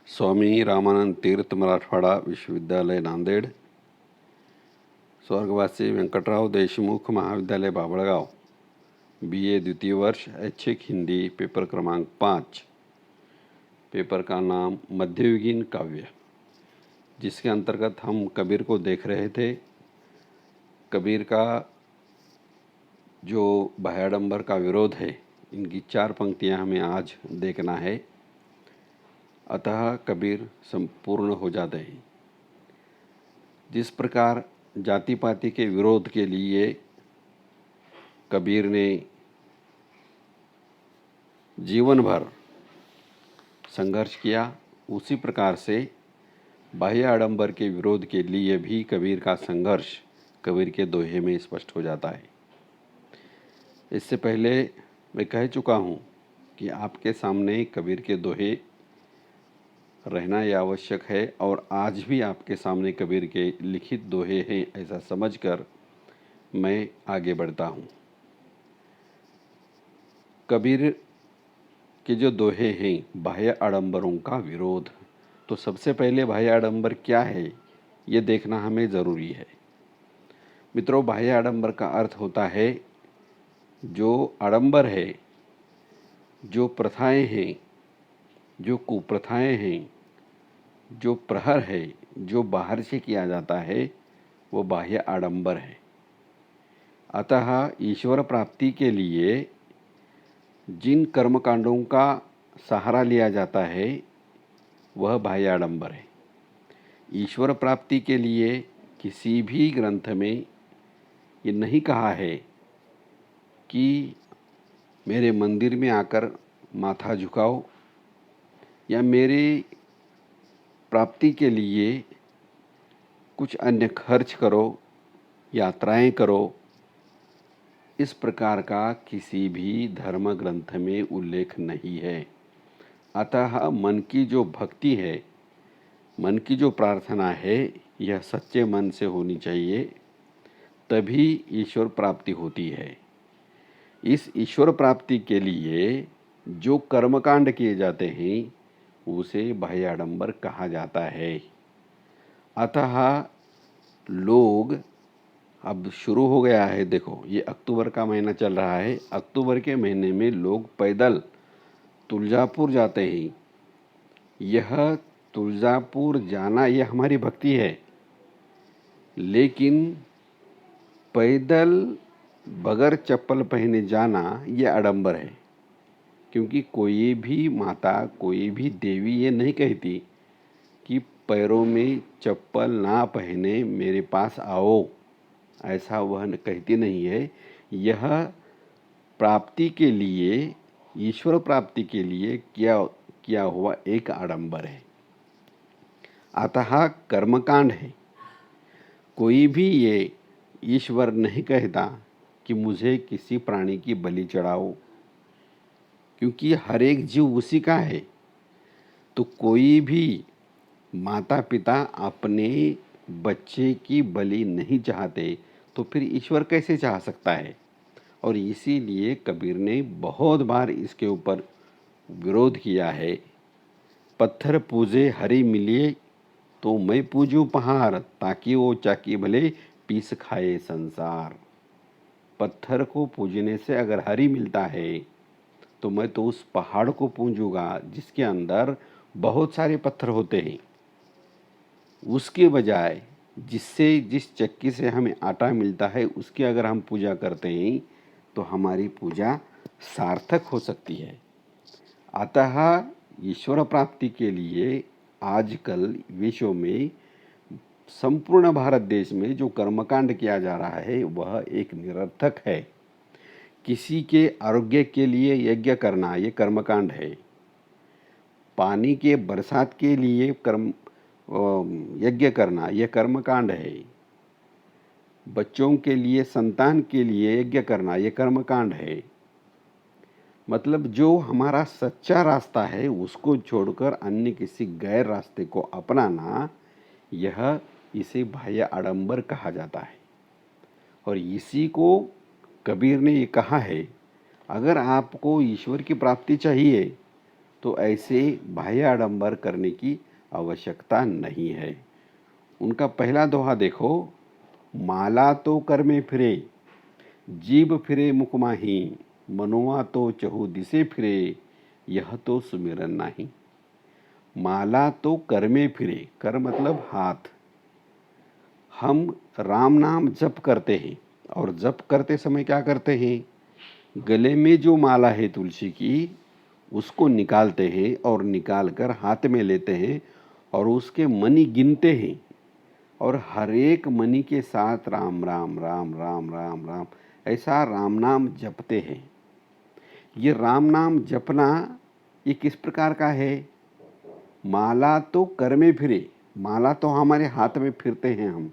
स्वामी रामानंद तीर्थ मराठवाडा विश्वविद्यालय नांदेड, स्वर्गवासी वेंकटराव देशमुख महाविद्यालय बाबळगाव, BA द्वितीय वर्ष, ऐच्छिक हिंदी, पेपर क्रमांक 5। पेपर का नाम मध्ययुगीन काव्य, जिसके अंतर्गत हम कबीर को देख रहे थे। कबीर का जो बाह्याडंबर का विरोध है, इनकी 4 पंक्तियां हमें आज देखना है। अतः कबीर संपूर्ण हो जाते हैं। जिस प्रकार जाति पाति के विरोध के लिए कबीर ने जीवन भर संघर्ष किया, उसी प्रकार से बाह्य आडंबर के विरोध के लिए भी कबीर का संघर्ष कबीर के दोहे में स्पष्ट हो जाता है। इससे पहले मैं कह चुका हूँ कि आपके सामने कबीर के दोहे रहना यह आवश्यक है, और आज भी आपके सामने कबीर के लिखित दोहे हैं, ऐसा समझकर मैं आगे बढ़ता हूँ। कबीर के जो दोहे हैं, बाह्य आडंबरों का विरोध, तो सबसे पहले बाह्य आडंबर क्या है ये देखना हमें ज़रूरी है। मित्रों, बाह्य आडंबर का अर्थ होता है जो आडंबर है, जो प्रथाएं हैं, जो कुप्रथाएं हैं, जो प्रहर है, जो बाहर से किया जाता है, वो बाह्य आडंबर है। अतः ईश्वर प्राप्ति के लिए जिन कर्मकांडों का सहारा लिया जाता है वह बाह्य आडंबर है। ईश्वर प्राप्ति के लिए किसी भी ग्रंथ में ये नहीं कहा है कि मेरे मंदिर में आकर माथा झुकाओ, या मेरी प्राप्ति के लिए कुछ अन्य खर्च करो, यात्राएं करो। इस प्रकार का किसी भी धर्म ग्रंथ में उल्लेख नहीं है। अतः मन की जो भक्ति है, मन की जो प्रार्थना है, यह सच्चे मन से होनी चाहिए, तभी ईश्वर प्राप्ति होती है। इस ईश्वर प्राप्ति के लिए जो कर्मकांड किए जाते हैं उसे बाह्य आडंबर कहा जाता है। अतः लोग, अब शुरू हो गया है, देखो ये अक्टूबर का महीना चल रहा है। अक्टूबर के महीने में लोग पैदल तुलजापुर जाते हैं। यह तुलजापुर जाना यह हमारी भक्ति है, लेकिन पैदल बगैर चप्पल पहने जाना यह आडंबर है। क्योंकि कोई भी माता, कोई भी देवी ये नहीं कहती कि पैरों में चप्पल ना पहने मेरे पास आओ, ऐसा वह कहती नहीं है। यह प्राप्ति के लिए, ईश्वर प्राप्ति के लिए किया हुआ एक आडंबर है। अतः कर्मकांड है। कोई भी ये ईश्वर नहीं कहता कि मुझे किसी प्राणी की बलि चढ़ाओ, क्योंकि हर एक जीव उसी का है। तो कोई भी माता पिता अपने बच्चे की बलि नहीं चाहते, तो फिर ईश्वर कैसे चाह सकता है। और इसीलिए कबीर ने बहुत बार इसके ऊपर विरोध किया है। पत्थर पूजे हरि मिलिए तो मैं पूजूं पहाड़, ताकि वो चाकी भले पीस खाए संसार। पत्थर को पूजने से अगर हरि मिलता है तो मैं तो उस पहाड़ को पूजूंगा जिसके अंदर बहुत सारे पत्थर होते हैं। उसके बजाय जिस चक्की से हमें आटा मिलता है उसकी अगर हम पूजा करते हैं तो हमारी पूजा सार्थक हो सकती है। अतः ईश्वर प्राप्ति के लिए आजकल विश्व में, संपूर्ण भारत देश में जो कर्मकांड किया जा रहा है वह एक निरर्थक है। किसी के आरोग्य के लिए यज्ञ करना ये कर्मकांड है। पानी के बरसात के लिए यज्ञ करना यह कर्मकांड है। बच्चों के लिए, संतान के लिए यज्ञ करना यह कर्मकांड है। मतलब जो हमारा सच्चा रास्ता है उसको छोड़कर अन्य किसी गैर रास्ते को अपनाना, यह इसे बाह्य आडंबर कहा जाता है। और इसी को कबीर ने ये कहा है, अगर आपको ईश्वर की प्राप्ति चाहिए तो ऐसे बाह्य आडंबर करने की आवश्यकता नहीं है। उनका पहला दोहा देखो, माला तो कर में फिरे, जीभ फिरे मुख माही, मनुआ तो चहु दिसे फिरे, यह तो सुमिरन नाही। माला तो कर में फिरे, कर मतलब हाथ। हम राम नाम जप करते हैं और जप करते समय क्या करते हैं, गले में जो माला है तुलसी की उसको निकालते हैं और निकाल कर हाथ में लेते हैं और उसके मणि गिनते हैं और हर एक मणि के साथ राम राम राम राम राम राम ऐसा राम नाम जपते हैं। ये राम नाम जपना ये किस प्रकार का है, माला तो कर में फिरे, माला तो हमारे हाथ में फिरते हैं हम,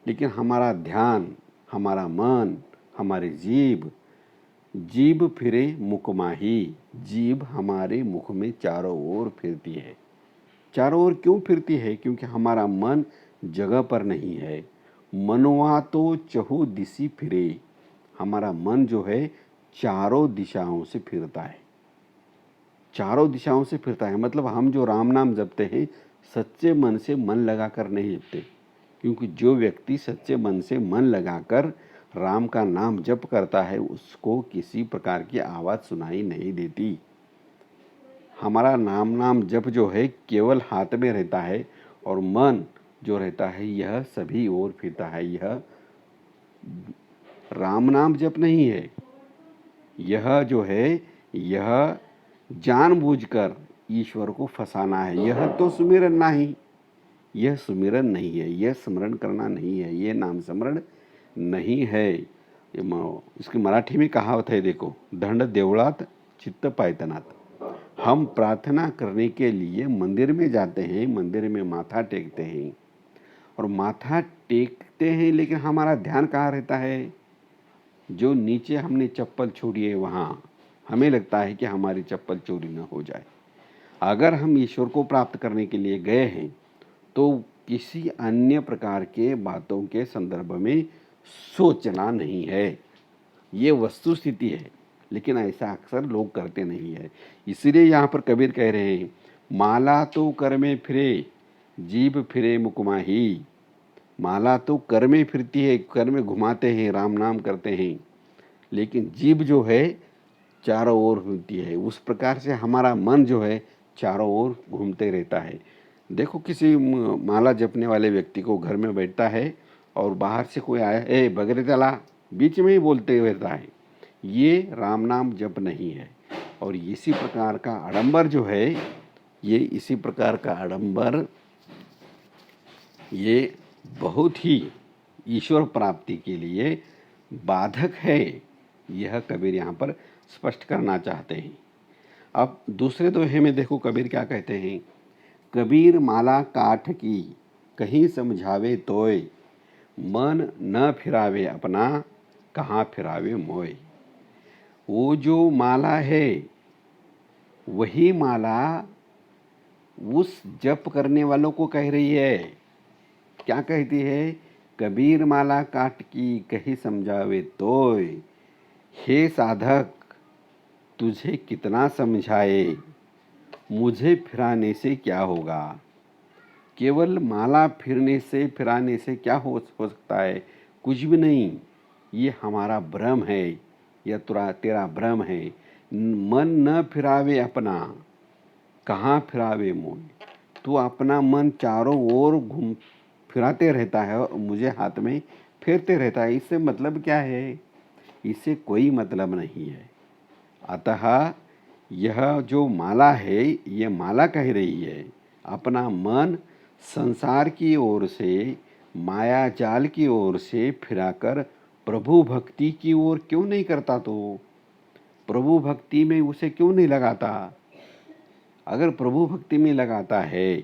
लेकिन हमारा ध्यान, हमारा मन, हमारी जीभ फिरे मुख माही, जीभ हमारे मुख में चारों ओर फिरती है। चारों ओर क्यों फिरती है, क्योंकि हमारा मन जगह पर नहीं है। मनवा तो चहु दिशि फिरे, हमारा मन जो है चारों दिशाओं से फिरता है, चारों दिशाओं से फिरता है। मतलब हम जो राम नाम जपते हैं सच्चे मन से मन लगाकर नहीं जपते, क्योंकि जो व्यक्ति सच्चे मन से मन लगाकर राम का नाम जप करता है उसको किसी प्रकार की आवाज़ सुनाई नहीं देती। हमारा नाम जप जो है केवल हाथ में रहता है और मन जो रहता है यह सभी ओर फिरता है। यह राम नाम जप नहीं है, यह जो है यह जानबूझकर ईश्वर को फंसाना है। यह तो सुमिरन नहीं, यह सुमिरन नहीं है, यह स्मरण करना नहीं है, यह नाम स्मरण नहीं है। इसकी मराठी में कहावत है, देखो, दंड देवळात चित्त पायतनात। हम प्रार्थना करने के लिए मंदिर में जाते हैं, मंदिर में माथा टेकते हैं और माथा टेकते हैं, लेकिन हमारा ध्यान कहाँ रहता है, जो नीचे हमने चप्पल छोड़ी है वहाँ हमें लगता है कि हमारी चप्पल चोरी न हो जाए। अगर हम ईश्वर को प्राप्त करने के लिए गए हैं तो किसी अन्य प्रकार के बातों के संदर्भ में सोचना नहीं है, ये वस्तु स्थिति है। लेकिन ऐसा अक्सर लोग करते नहीं है। इसलिए यहाँ पर कबीर कह रहे हैं, माला तो कर में फिरे, जीभ फिरे मुख माही। माला तो कर में फिरती है, कर में घुमाते हैं, राम नाम करते हैं, लेकिन जीभ जो है चारों ओर घूमती है। उस प्रकार से हमारा मन जो है चारों ओर घूमते रहता है। देखो, किसी माला जपने वाले व्यक्ति को घर में बैठता है और बाहर से कोई आया, ए बगरे चला, बीच में ही बोलते रहता है, ये राम नाम जप नहीं है। और इसी प्रकार का आडंबर जो है, ये इसी प्रकार का आडंबर ये बहुत ही ईश्वर प्राप्ति के लिए बाधक है, यह कबीर यहाँ पर स्पष्ट करना चाहते हैं। अब दूसरे दोहे में देखो कबीर क्या कहते हैं, कबीर माला काठ की कहीं समझावे तोय, मन न फिरावे अपना कहाँ फिरावे मोय। वो जो माला है वही माला उस जप करने वालों को कह रही है। क्या कहती है, कबीर माला काट की कहीं समझावे तोय, हे साधक तुझे कितना समझाए, मुझे फिराने से क्या होगा। केवल माला फिराने से क्या हो सकता है, कुछ भी नहीं। ये हमारा भ्रम है, यह तेरा भ्रम है। मन न फिरावे अपना कहाँ फिरावे मोय। तू अपना मन चारों ओर घूम फिराते रहता है और मुझे हाथ में फेरते रहता है। इससे मतलब क्या है, इससे कोई मतलब नहीं है। अतः यह जो माला है, ये माला कह रही है, अपना मन संसार की ओर से, माया जाल की ओर से फिराकर प्रभु भक्ति की ओर क्यों नहीं करता। तो प्रभु भक्ति में उसे क्यों नहीं लगाता। अगर प्रभु भक्ति में लगाता है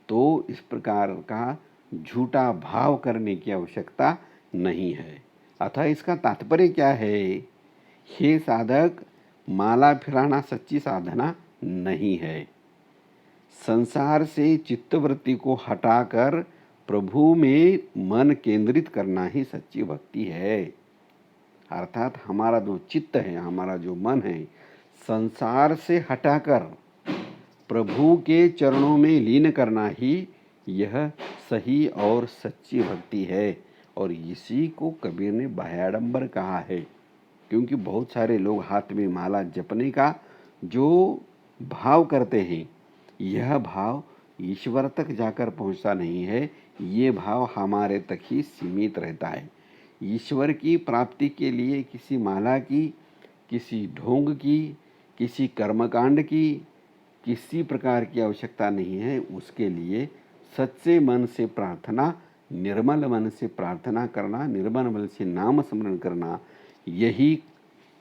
तो इस प्रकार का झूठा भाव करने की आवश्यकता नहीं है। अतः इसका तात्पर्य क्या है, हे साधक, माला फिराना सच्ची साधना नहीं है। संसार से चित्तवृत्ति को हटाकर प्रभु में मन केंद्रित करना ही सच्ची भक्ति है। अर्थात हमारा जो चित्त है, हमारा जो मन है, संसार से हटाकर प्रभु के चरणों में लीन करना ही यह सही और सच्ची भक्ति है। और इसी को कबीर ने बाह्याडंबर कहा है, क्योंकि बहुत सारे लोग हाथ में माला जपने का जो भाव करते हैं, यह भाव ईश्वर तक जाकर पहुंचता नहीं है। ये भाव हमारे तक ही सीमित रहता है। ईश्वर की प्राप्ति के लिए किसी माला की, किसी ढोंग की, किसी कर्मकांड की, किसी प्रकार की आवश्यकता नहीं है। उसके लिए सच्चे मन से प्रार्थना, निर्मल मन से प्रार्थना करना, निर्मल मन से नाम स्मरण करना, यही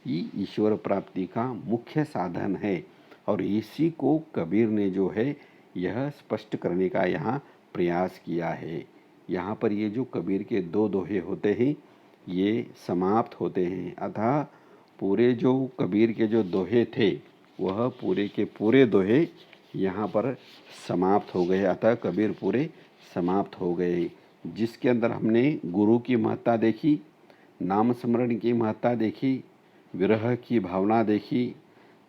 ईश्वर प्राप्ति का मुख्य साधन है। और इसी को कबीर ने जो है यह स्पष्ट करने का यहाँ प्रयास किया है। यहाँ पर ये जो कबीर के 2 दोहे होते हैं ये समाप्त होते हैं। अतः पूरे जो कबीर के जो दोहे थे वह पूरे के पूरे दोहे यहाँ पर समाप्त हो गए। अतः कबीर पूरे समाप्त हो गए, जिसके अंदर हमने गुरु की महत्ता देखी, नाम स्मरण की महत्ता देखी, विरह की भावना देखी,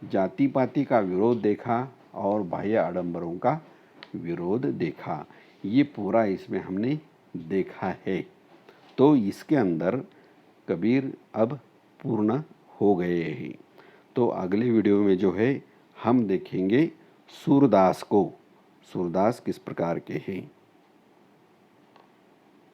जाति पाति का विरोध देखा और बाह्य आडंबरों का विरोध देखा। ये पूरा इसमें हमने देखा है। तो इसके अंदर कबीर अब पूर्ण हो गए हैं। तो अगले वीडियो में जो है हम देखेंगे सूरदास को। सूरदास किस प्रकार के हैं।